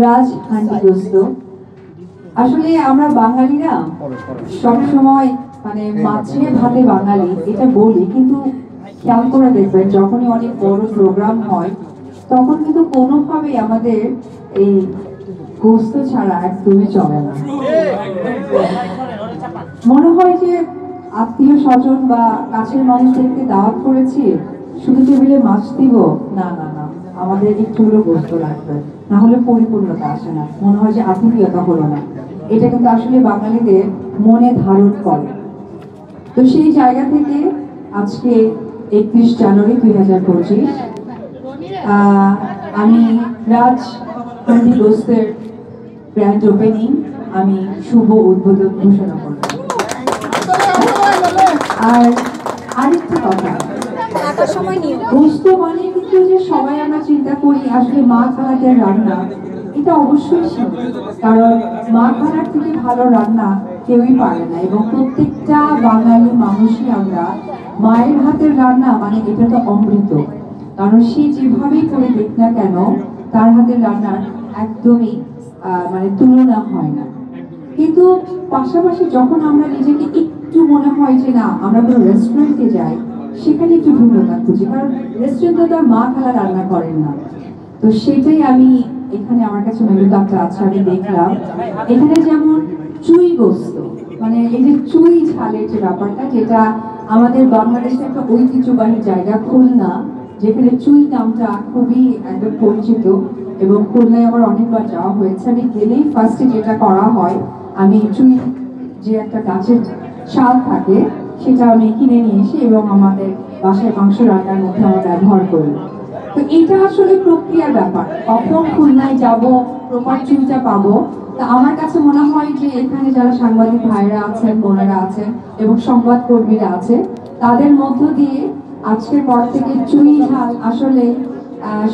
রাজ হান্ডিগ্রস্ত। আসলে আমরা বাঙালিরা সবসময় মানে মাছে ভাতে বাঙালি এটা বলি, কিন্তু খেয়াল করে দেখবেন যখনই অনেক বড় প্রোগ্রাম হয় তখন কিন্তু কোনোভাবেই আমাদের এই গোস্ত ছাড়া একদমই চলে না। মনে হয় যে আত্মীয় স্বজন বা কাছের মানুষদেরকে দাওয়াত করেছি, শুধু টেবিলে মাছ দিব, না না না, আমাদের একটু হলেও গোস্ত লাগবে, না হলে পরিপূর্ণতা আসে না, মনে হয় যে আত্মীয়তা হলো না। এটা কিন্তু আসলে বাঙালিদের মনে ধারণ করে। তো সেই জায়গা থেকে আজকে 31 জানুয়ারি 2025 আমি রাজ হান্ডিগ্রস্তের গ্র্যান্ড ওপেনিং আমি শুভ উদ্বোধন ঘোষণা করব। আর আরেকটা কথা, গোস্ত মানে কিন্তু যে সবাই আমরা চিন্তা করি আসলে মা খালাদের রান্না, এটা অবশ্যই সীমিত, কারণ মা খালার থেকে ভালো রান্না কেউই পারে না, এবং প্রত্যেকটা বাঙালি মানুষই আমরা মায়ের হাতের রান্না মানে এটা তো অমৃত, কারণ সে যেভাবেই করে দেখ না কেন তার হাতের রান্নার একদমই মানে তুলনা হয় না। কিন্তু পাশাপাশি যখন আমরা নিজেকে একটু মনে হয় যে না আমরা কোনো রেস্টুরেন্টে যাই, সেখানে একটু ভিন্নতা খুঁজি, কারণ রেস্টুরেন্টে তো আর মা খালা রান্না করেন না। তো সেটাই আমি এখানে আমার কাছে মেনু কার্ডটা আছে, আমি দেখলাম এখানে যেমন চুই গোস্ত, মানে এই যে চুই ঝালের যে ব্যাপারটা, যেটা আমাদের বাংলাদেশের একটা ঐতিহ্যবাহী জায়গা খুলনা, যেখানে চুই নামটা খুবই একদম পরিচিত, এবং খুলনায় আমার অনেকবার যাওয়া হয়েছে। আমি গেলেই ফার্স্টে যেটা করা হয়, আমি চুই যে একটা গাছের শাল থাকে সেটা আমি কিনে নিয়ে এসে এবং আমাদের বাসায় মাংস রান্নার মধ্যে আমরা ব্যবহার করি। তো এটা আসলে প্রক্রিয়ার ব্যাপার, কখন খুলনায় যাব প্রপার চুইটা পাবো। তা আমার কাছে মনে হয় যে এখানে যারা সাংবাদিক ভাইরা আছেন, বোনেরা আছেন এবং সংবাদকর্মীরা আছে, তাদের মধ্য দিয়ে আজকের পর থেকে চুই ঝাল আসলে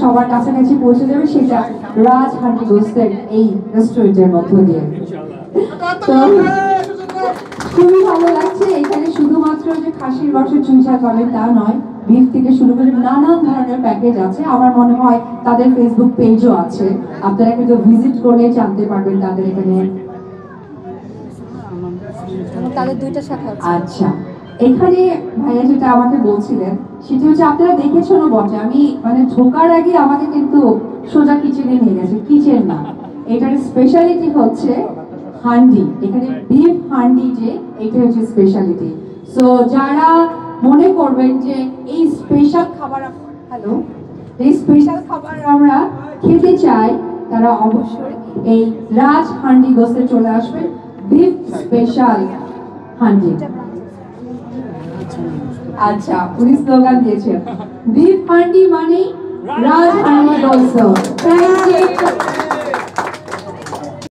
সবার কাছাকাছি পৌঁছে যাবে, সেটা রাজ হান্ডিগ্রস্তের এই রেস্টুরেন্টের মধ্য দিয়ে। তো খুবই ভালো লাগছে। এখানে শুধুমাত্র যে খাসির মাংসের চুই ঝাল পাবেন তা নয়, বিফ থেকে শুরু করে নানান ধরনের প্যাকেজ আছে। আমার মনে হয় তাদের ফেসবুক পেজও আছে, আপনারা কিন্তু ভিজিট করলে জানতে পারবেন তাদের এখানে। তাদের দুইটা শাখা আছে। আচ্ছা, এখানে ভাইয়া যেটা আমাকে বলছিলেন সেটা হচ্ছে, আপনারা দেখেছেন বটে, আমি মানে ঢোকার আগে আমাকে কিন্তু সোজা কিচেনে নিয়ে গেছে। কিচেন না, এটার স্পেশালিটি হচ্ছে হান্ডি। এখানে বিফ হান্ডি, যে এটা হচ্ছে স্পেশালিটি। সো যারা মনে করবেন যে এই স্পেশাল খাবার, হ্যালো, এই স্পেশাল খাবার আমরা খেতে চাই, তারা অবশ্যই এই রাজ হান্ডিগ্রস্তে চলে আসবেন। Beef special handi. আচ্ছা, উনি স্লোগান দিয়েছেন, বিফ হান্ডি মানে রাজ হান্ডিগ্রস্ত। Thank you.